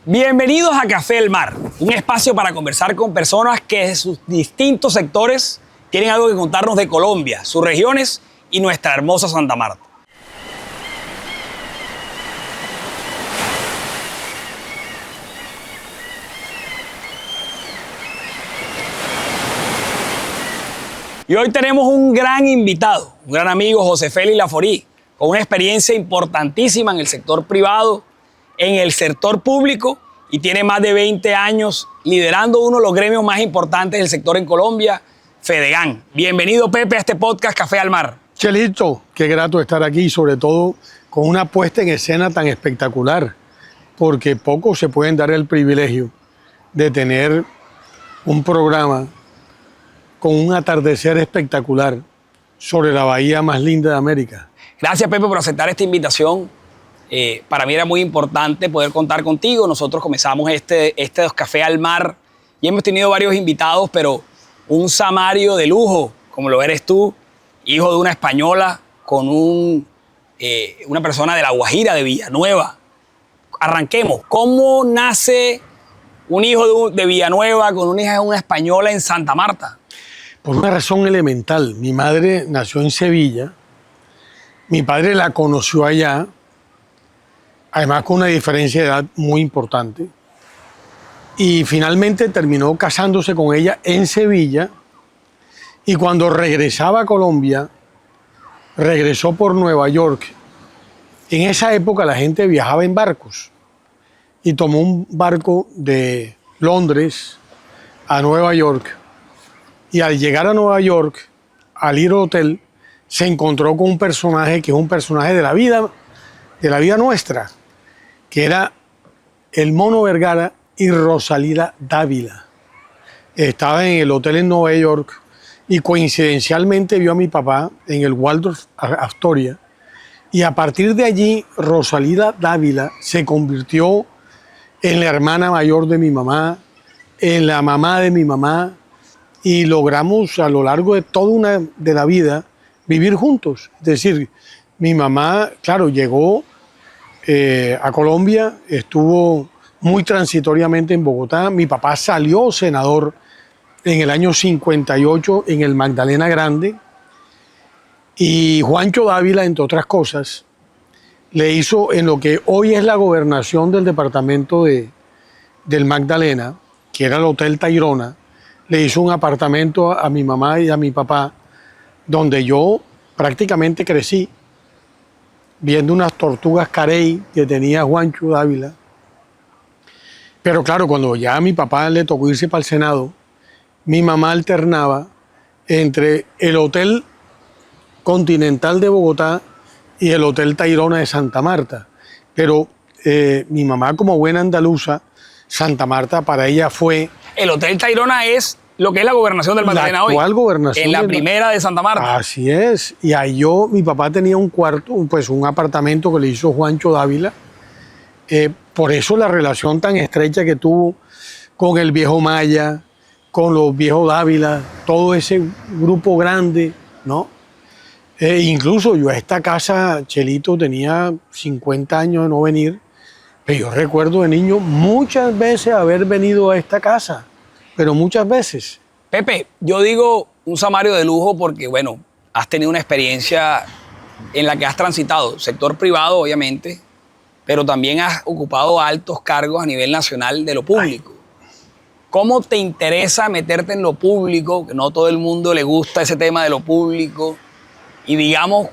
Bienvenidos a Café El Mar, un espacio para conversar con personas que de sus distintos sectores tienen algo que contarnos de Colombia, sus regiones y nuestra hermosa Santa Marta. Y hoy tenemos un gran invitado, un gran amigo, José Félix Laforí, con una experiencia importantísima en el sector privado, en el sector público, y tiene más de 20 años liderando uno de los gremios más importantes del sector en Colombia, Fedegan. Bienvenido, Pepe, a este podcast Café al Mar. Chelito, qué grato estar aquí, sobre todo con una puesta en escena tan espectacular, porque pocos se pueden dar el privilegio de tener un programa con un atardecer espectacular sobre la bahía más linda de América. Gracias, Pepe, por aceptar esta invitación. Para mí era muy importante poder contar contigo. Nosotros comenzamos este Café al Mar y hemos tenido varios invitados, pero un samario de lujo, como lo eres tú, hijo de una española con una persona de La Guajira, de Villanueva. Arranquemos. ¿Cómo nace un hijo de Villanueva con una hija de una española en Santa Marta? Por una razón elemental. Mi madre nació en Sevilla, mi padre la conoció allá, además con una diferencia de edad muy importante, y finalmente terminó casándose con ella en Sevilla, y cuando regresaba a Colombia, regresó por Nueva York. En esa época la gente viajaba en barcos, y tomó un barco de Londres a Nueva York, y al llegar a Nueva York, al ir al hotel, se encontró con un personaje que es un personaje de la vida nuestra, que era el Mono Vergara y Rosalía Dávila. Estaba en el hotel en Nueva York y coincidencialmente vio a mi papá en el Waldorf Astoria, y a partir de allí Rosalía Dávila se convirtió en la hermana mayor de mi mamá, en la mamá de mi mamá, y logramos a lo largo de toda la vida vivir juntos. Es decir, mi mamá, claro, llegó a Colombia, estuvo muy transitoriamente en Bogotá. Mi papá salió senador en el año 58 en el Magdalena Grande, y Juancho Dávila, entre otras cosas, le hizo en lo que hoy es la gobernación del departamento del Magdalena, que era el Hotel Tayrona, le hizo un apartamento a mi mamá y a mi papá, donde yo prácticamente crecí, viendo unas tortugas carey que tenía Juancho Dávila. Pero claro, cuando ya a mi papá le tocó irse para el Senado, mi mamá alternaba entre el Hotel Continental de Bogotá y el Hotel Tayrona de Santa Marta. Pero mi mamá, como buena andaluza, Santa Marta para ella fue... El Hotel Tayrona es lo que es la gobernación del Magdalena hoy. La actual gobernación. En la primera de Santa Marta. Así es. Y ahí mi papá tenía un cuarto, pues un apartamento que le hizo Juancho Dávila. Por eso la relación tan estrecha que tuvo con el viejo Maya, con los viejos Dávila, todo ese grupo grande, ¿no? Incluso yo a esta casa, Chelito, tenía 50 años de no venir, pero yo recuerdo de niño muchas veces haber venido a esta casa, pero muchas veces. Pepe, yo digo un samario de lujo porque, bueno, has tenido una experiencia en la que has transitado, sector privado, obviamente, pero también has ocupado altos cargos a nivel nacional de lo público. ¿Cómo te interesa meterte en lo público? Que no todo el mundo le gusta ese tema de lo público. Y digamos,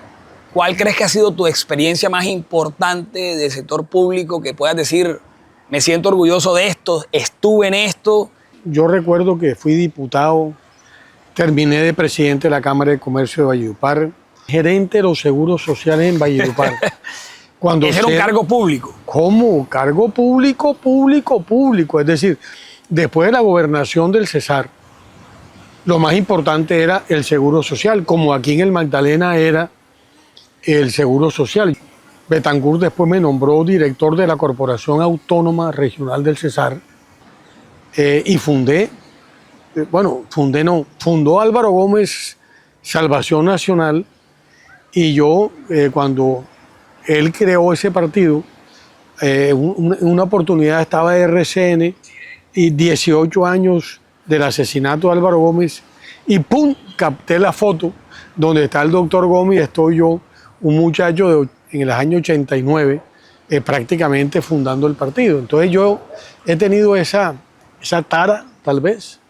¿cuál crees que ha sido tu experiencia más importante del sector público que puedas decir, me siento orgulloso de esto, estuve en esto? Yo recuerdo que fui diputado, terminé de presidente de la Cámara de Comercio de Valledupar, gerente de los seguros sociales en Valledupar. Ese era un cargo público. ¿Cómo? Cargo público, público, público. Es decir, después de la gobernación del Cesar, lo más importante era el seguro social, como aquí en el Magdalena era el seguro social. Betancourt después me nombró director de la Corporación Autónoma Regional del Cesar, y fundó Álvaro Gómez Salvación Nacional, y yo, cuando él creó ese partido, una oportunidad estaba RCN y 18 años del asesinato de Álvaro Gómez y ¡pum! Capté la foto donde está el doctor Gómez y estoy yo, un muchacho en el año 89, prácticamente fundando el partido. Entonces yo he tenido esa tara, tal vez,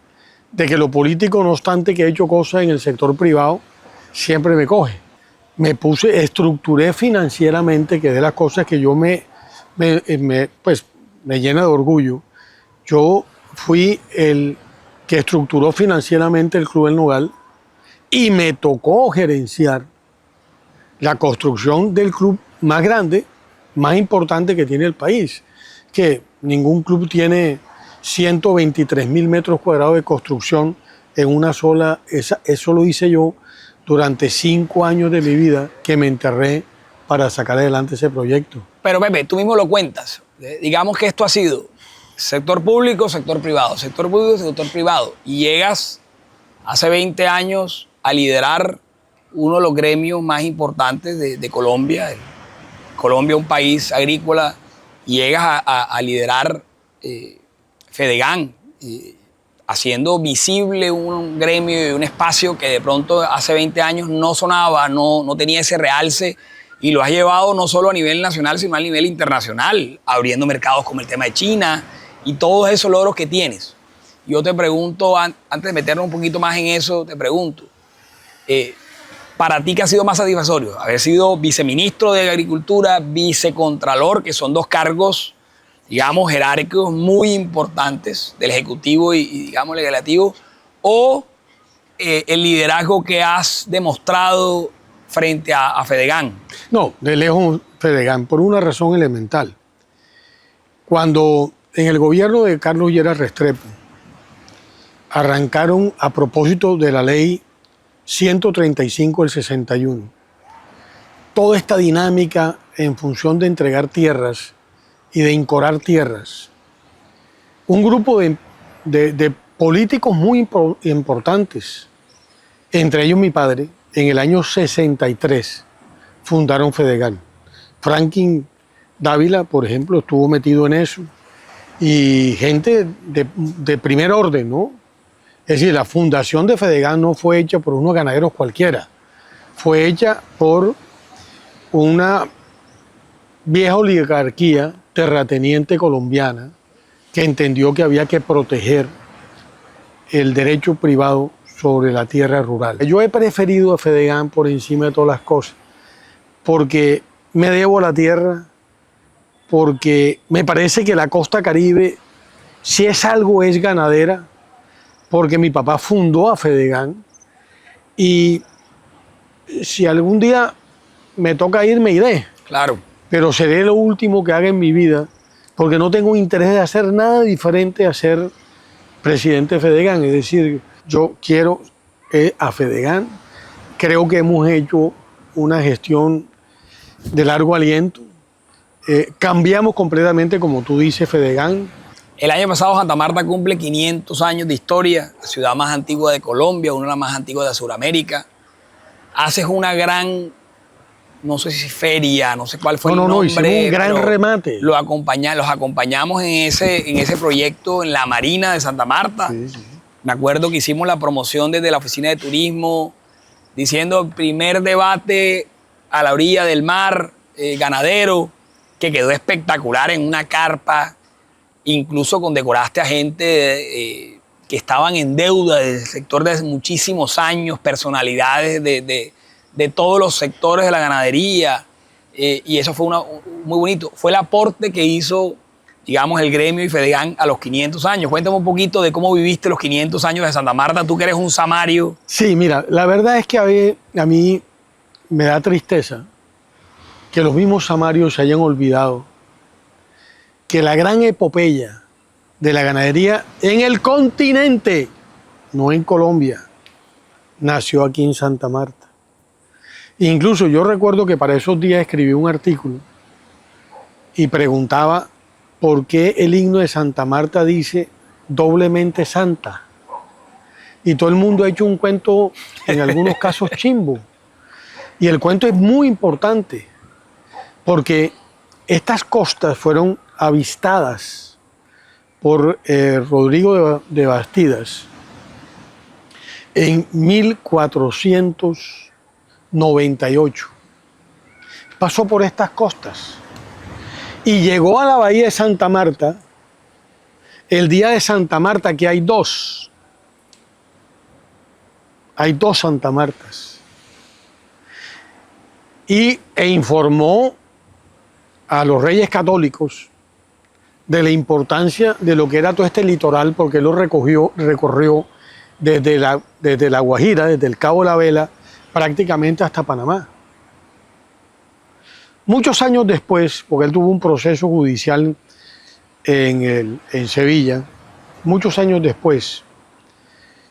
de que lo político, no obstante que he hecho cosas en el sector privado, siempre me coge. Estructuré financieramente, que de las cosas que yo me llena de orgullo. Yo fui el que estructuró financieramente el Club El Nogal y me tocó gerenciar la construcción del club más grande, más importante que tiene el país, que ningún club tiene 123.000 metros cuadrados de construcción en una sola. Eso lo hice yo durante 5 años de mi vida, que me enterré para sacar adelante ese proyecto. Pero Pepe, tú mismo lo cuentas. Digamos que esto ha sido sector público, sector privado, sector público, sector privado. Y llegas hace 20 años a liderar uno de los gremios más importantes de Colombia. Colombia, un país agrícola, y llegas a liderar Fedegan, haciendo visible un gremio y un espacio que de pronto hace 20 años no sonaba, no tenía ese realce, y lo has llevado no solo a nivel nacional, sino a nivel internacional, abriendo mercados como el tema de China y todos esos logros que tienes. Yo te pregunto, antes de meternos un poquito más en eso, te pregunto, para ti, ¿qué ha sido más satisfactorio? Haber sido viceministro de Agricultura, vicecontralor, que son dos cargos, digamos, jerárquicos muy importantes del Ejecutivo y digamos, legislativo, o el liderazgo que has demostrado frente a Fedegan. No, de lejos Fedegan, por una razón elemental. Cuando en el gobierno de Carlos Lleras Restrepo arrancaron, a propósito de la ley 135 del 61, toda esta dinámica en función de entregar tierras y de incorar tierras, un grupo de políticos muy importantes, entre ellos mi padre, en el año 63 fundaron Fedegan. Franklin Dávila, por ejemplo, estuvo metido en eso, y gente de primer orden, ¿no? Es decir, la fundación de Fedegan no fue hecha por unos ganaderos cualquiera, fue hecha por una vieja oligarquía terrateniente colombiana que entendió que había que proteger el derecho privado sobre la tierra rural. Yo he preferido a Fedegan por encima de todas las cosas, porque me debo a la tierra, porque me parece que la costa Caribe, si es algo, es ganadera, porque mi papá fundó a Fedegan, y si algún día me toca ir, me iré. Claro. Pero seré lo último que haga en mi vida, porque no tengo interés de hacer nada diferente a ser presidente de Fedegan. Es decir, yo quiero a Fedegan. Creo que hemos hecho una gestión de largo aliento. Cambiamos completamente, como tú dices, Fedegan. El año pasado Santa Marta cumple 500 años de historia, la ciudad más antigua de Colombia, una de las más antiguas de Sudamérica. Haces una gran, no sé si feria, no sé cuál fue el nombre. Hicimos un gran remate. Los acompañamos en ese proyecto en la Marina de Santa Marta. Sí, sí. Me acuerdo que hicimos la promoción desde la oficina de turismo, diciendo el primer debate a la orilla del mar, ganadero, que quedó espectacular en una carpa. Incluso condecoraste a gente que estaban en deuda del sector desde muchísimos años, personalidades de todos los sectores de la ganadería, y eso fue muy bonito. Fue el aporte que hizo, digamos, el gremio y Fedegan a los 500 años. Cuéntame un poquito de cómo viviste los 500 años de Santa Marta, tú que eres un samario. Sí, mira, la verdad es que a mí me da tristeza que los mismos samarios se hayan olvidado que la gran epopeya de la ganadería en el continente, no en Colombia, nació aquí en Santa Marta. Incluso yo recuerdo que para esos días escribí un artículo y preguntaba por qué el himno de Santa Marta dice doblemente santa. Y todo el mundo ha hecho un cuento, en algunos casos chimbo. Y el cuento es muy importante, porque Estas costas fueron avistadas por Rodrigo de Bastidas en 1498. Pasó por estas costas y llegó a la bahía de Santa Marta el día de Santa Marta, que hay dos. Hay dos Santa Martas. E informó a los reyes católicos de la importancia de lo que era todo este litoral, porque él lo recorrió desde la Guajira, desde el Cabo de la Vela, prácticamente hasta Panamá. Muchos años después, porque él tuvo un proceso judicial en Sevilla, muchos años después,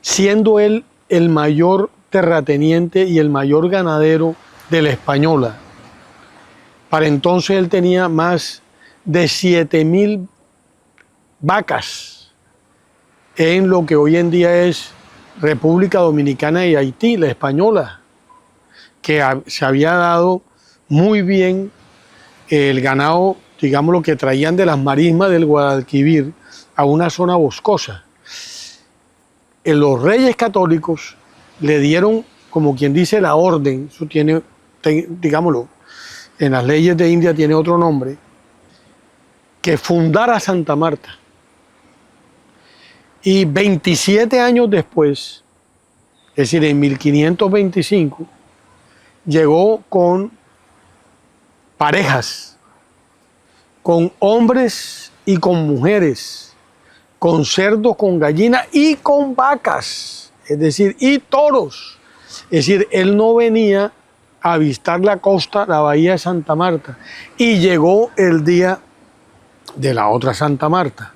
siendo él el mayor terrateniente y el mayor ganadero de la Española, para entonces él tenía más de 7,000 vacas en lo que hoy en día es República Dominicana y Haití, la Española, que se había dado muy bien el ganado, digamos, lo que traían de las marismas del Guadalquivir a una zona boscosa. Los reyes católicos le dieron, como quien dice, la orden, eso tiene, digámoslo, en las leyes de India tiene otro nombre, que fundara Santa Marta. Y 27 años después, es decir, en 1525, llegó con parejas, con hombres y con mujeres, con cerdos, con gallinas y con vacas, es decir, y toros. Es decir, él no venía a avistar la costa, la bahía de Santa Marta, y llegó el día de la otra Santa Marta.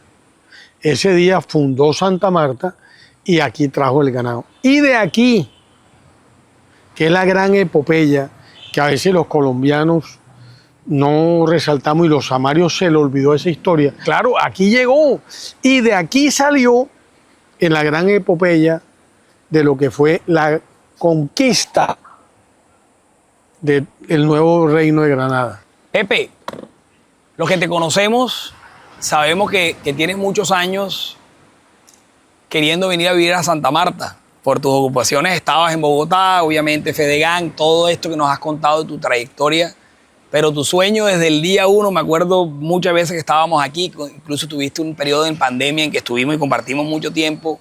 Ese día fundó Santa Marta y aquí trajo el ganado. Y de aquí, que es la gran epopeya, que a veces los colombianos no resaltamos y los samarios se le olvidó esa historia. Claro, aquí llegó y de aquí salió en la gran epopeya de lo que fue la conquista del nuevo reino de Granada. Pepe, los que te conocemos sabemos que tienes muchos años queriendo venir a vivir a Santa Marta. Por tus ocupaciones estabas en Bogotá, obviamente Fedegan, todo esto que nos has contado de tu trayectoria. Pero tu sueño desde el día uno, me acuerdo muchas veces que estábamos aquí, incluso tuviste un periodo en pandemia en que estuvimos y compartimos mucho tiempo,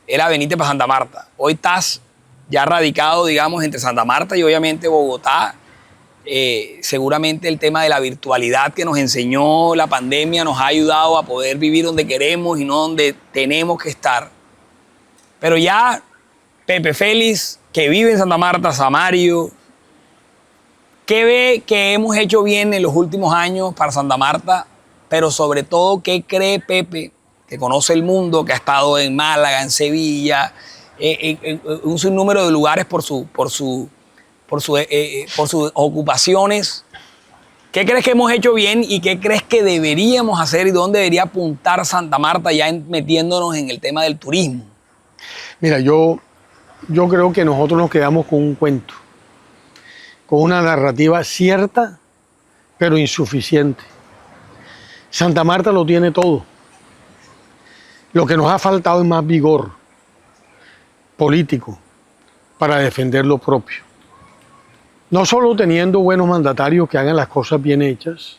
era venirte para Santa Marta. Hoy estás ya radicado, digamos, entre Santa Marta y obviamente Bogotá. Seguramente el tema de la virtualidad que nos enseñó la pandemia nos ha ayudado a poder vivir donde queremos y no donde tenemos que estar. Pero ya Pepe Félix, que vive en Santa Marta, Samario, ¿qué ve que hemos hecho bien en los últimos años para Santa Marta? Pero sobre todo, ¿qué cree Pepe, que conoce el mundo, que ha estado en Málaga, en Sevilla, en un sinnúmero de lugares por sus ocupaciones? ¿Qué crees que hemos hecho bien y qué crees que deberíamos hacer y dónde debería apuntar Santa Marta ya metiéndonos en el tema del turismo? Mira, yo creo que nosotros nos quedamos con un cuento, con una narrativa cierta, pero insuficiente. Santa Marta lo tiene todo. Lo que nos ha faltado es más vigor político para defender lo propio. No solo teniendo buenos mandatarios que hagan las cosas bien hechas,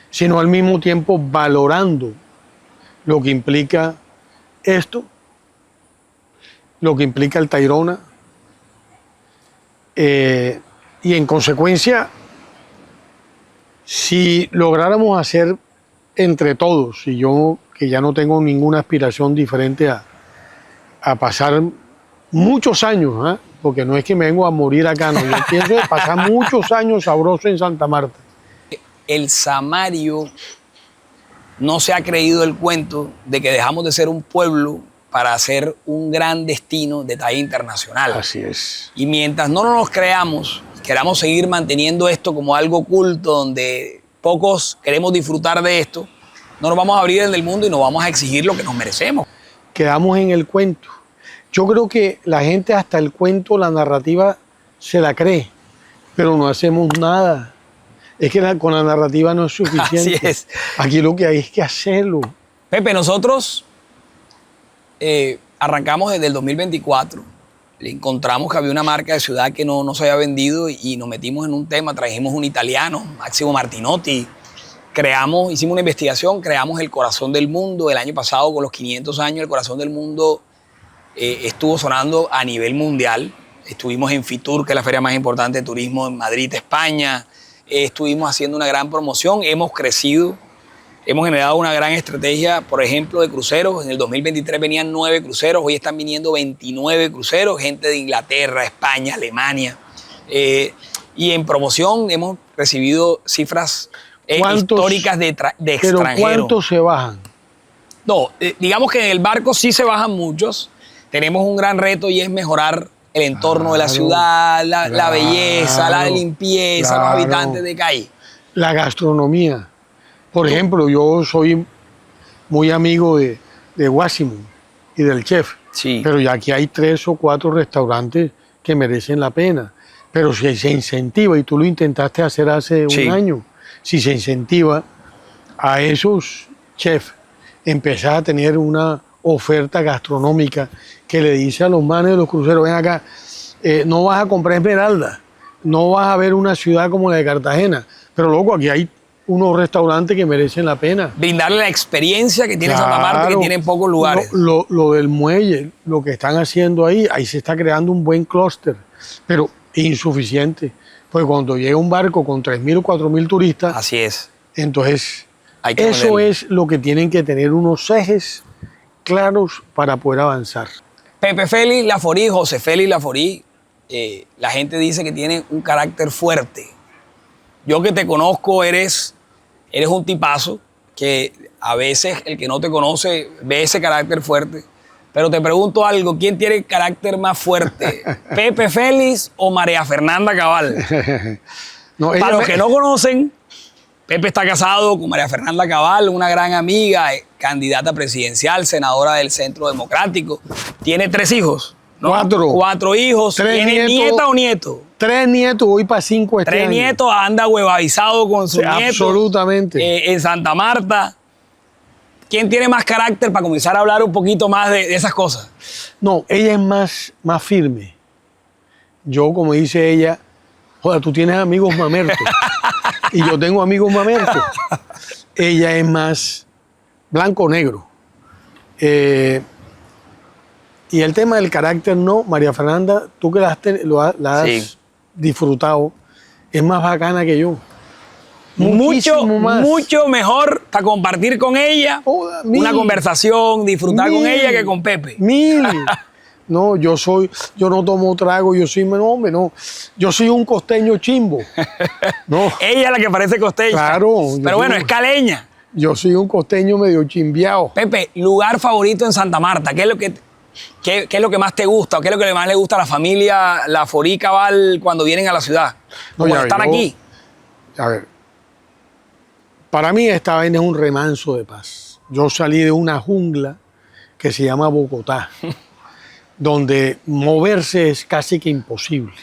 sino al mismo tiempo valorando lo que implica esto, lo que implica el Tayrona, y en consecuencia, si lográramos hacer entre todos, y yo que ya no tengo ninguna aspiración diferente a pasar muchos años, porque no es que me vengo a morir acá, no, yo pienso pasar muchos años sabrosos en Santa Marta. El samario no se ha creído el cuento de que dejamos de ser un pueblo para ser un gran destino de talla internacional. Así es. Y mientras no nos creamos, queramos seguir manteniendo esto como algo oculto, donde pocos queremos disfrutar de esto, no nos vamos a abrir en el mundo y nos vamos a exigir lo que nos merecemos. Quedamos en el cuento. Yo creo que la gente hasta el cuento, la narrativa, se la cree, pero no hacemos nada. Es que con la narrativa no es suficiente. Así es. Aquí lo que hay es que hacerlo. Pepe, nosotros arrancamos desde el 2024. Le encontramos que había una marca de ciudad que no se había vendido y nos metimos en un tema. Trajimos un italiano, Máximo Martinotti. Hicimos una investigación, creamos el Corazón del Mundo. El año pasado, con los 500 años, el Corazón del Mundo estuvo sonando a nivel mundial. Estuvimos en Fitur, que es la feria más importante de turismo en Madrid, España. Estuvimos haciendo una gran promoción, hemos crecido, hemos generado una gran estrategia, por ejemplo, de cruceros. En el 2023 venían 9 cruceros, hoy están viniendo 29 cruceros, gente de Inglaterra, España, Alemania. Y en promoción hemos recibido cifras históricas de extranjeros. ¿Pero cuántos se bajan? No, digamos que en el barco sí se bajan muchos. Tenemos un gran reto y es mejorar el entorno de la ciudad, la belleza, la limpieza, los habitantes de calle. La gastronomía. Por ejemplo, yo soy muy amigo de Wassim y del chef. Sí. Pero ya aquí hay 3 o 4 restaurantes que merecen la pena. Pero si se incentiva, y tú lo intentaste hacer hace un año, si se incentiva a esos chefs, empezar a tener una oferta gastronómica que le dice a los manes de los cruceros, ven acá, no vas a comprar esmeralda, no vas a ver una ciudad como la de Cartagena, pero loco, aquí hay unos restaurantes que merecen la pena. Brindarle la experiencia que tiene Santa Marta, que tiene en pocos lugares. Lo del muelle, lo que están haciendo ahí se está creando un buen clúster, pero insuficiente, porque cuando llega un barco con 3.000 o 4.000 turistas, así es. Entonces, eso ponerlo. Es lo que tienen que tener unos ejes claros para poder avanzar. Pepe Félix Laforí, José Félix Laforí, la gente dice que tiene un carácter fuerte. Yo que te conozco, eres un tipazo que a veces el que no te conoce ve ese carácter fuerte. Pero te pregunto algo, ¿quién tiene el carácter más fuerte? ¿Pepe Félix o María Fernanda Cabal? Para los que no conocen, Pepe está casado con María Fernanda Cabal, una gran amiga, candidata presidencial, senadora del Centro Democrático. Tiene 3 hijos, ¿no? 4 hijos. 3 ¿Tiene nietos, nieta o nieto? 3 nietos, voy para 5 este 3 año. nietos, anda huevavizado con sus nietos. Absolutamente. En Santa Marta. ¿Quién tiene más carácter para comenzar a hablar un poquito más de esas cosas? No, ella es más firme. Yo, como dice ella, joder, tú tienes amigos mamertos. Y yo tengo amigos mamertos. Ella es más blanco-negro. Y el tema del carácter, no. María Fernanda, tú que la has disfrutado, es más bacana que yo. Mucho mejor para compartir con ella una conversación, disfrutar con ella que con Pepe. No, yo no tomo trago, yo soy yo soy un costeño chimbo. No. Ella es la que parece costeña. Claro. Pero bueno, es caleña. Yo soy un costeño medio chimbiao. Pepe, lugar favorito en Santa Marta, ¿qué es lo que más te gusta o qué es lo que más le gusta a la familia Laforí Cabal cuando vienen a la ciudad? Cuando están aquí. A ver, para mí esta vaina es un remanso de paz. Yo salí de una jungla que se llama Bogotá, donde moverse es casi que imposible.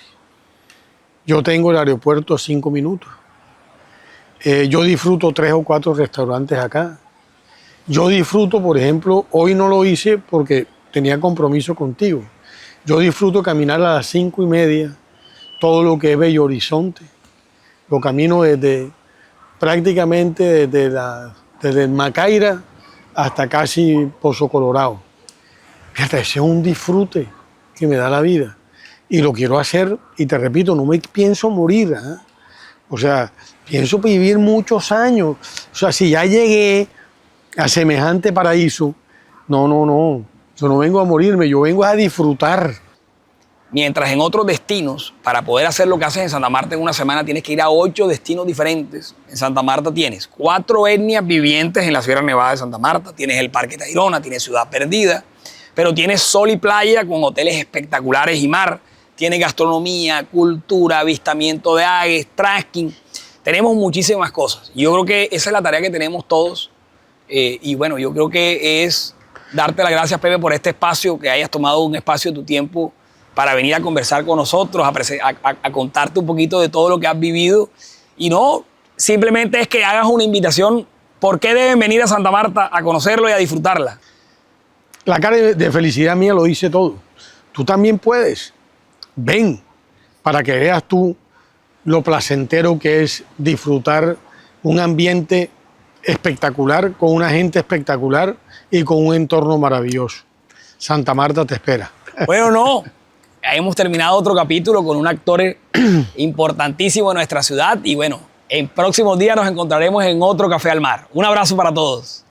Yo tengo el aeropuerto a 5 minutos. Yo disfruto 3 o 4 restaurantes acá. Yo disfruto, por ejemplo, hoy no lo hice porque tenía compromiso contigo. Yo disfruto caminar a las 5:30 todo lo que es Bello Horizonte. Lo camino prácticamente desde el Macaira hasta casi Pozo Colorado. Fíjate, ese es un disfrute que me da la vida. Y lo quiero hacer, y te repito, no me pienso morir. ¿Eh? O sea, pienso vivir muchos años. O sea, si ya llegué a semejante paraíso, no. Yo no vengo a morirme, yo vengo a disfrutar. Mientras en otros destinos, para poder hacer lo que haces en Santa Marta en una semana, tienes que ir a 8 destinos diferentes. En Santa Marta tienes 4 etnias vivientes en la Sierra Nevada de Santa Marta. Tienes el Parque Tayrona, tienes Ciudad Perdida, pero tienes sol y playa con hoteles espectaculares y mar. Tienes gastronomía, cultura, avistamiento de aves, trekking. Tenemos muchísimas cosas. Yo creo que esa es la tarea que tenemos todos. Y bueno, yo creo que es darte las gracias, Pepe, por este espacio, que hayas tomado un espacio de tu tiempo para venir a conversar con nosotros, a contarte un poquito de todo lo que has vivido. Y no, simplemente es que hagas una invitación. ¿Por qué deben venir a Santa Marta a conocerlo y a disfrutarla? La cara de felicidad mía lo dice todo. Tú también puedes. Ven para que veas tú lo placentero que es disfrutar un ambiente espectacular, con una gente espectacular y con un entorno maravilloso. Santa Marta te espera. Bueno, no. Hemos terminado otro capítulo con un actor importantísimo de nuestra ciudad y bueno, en próximos días nos encontraremos en otro Café al Mar. Un abrazo para todos.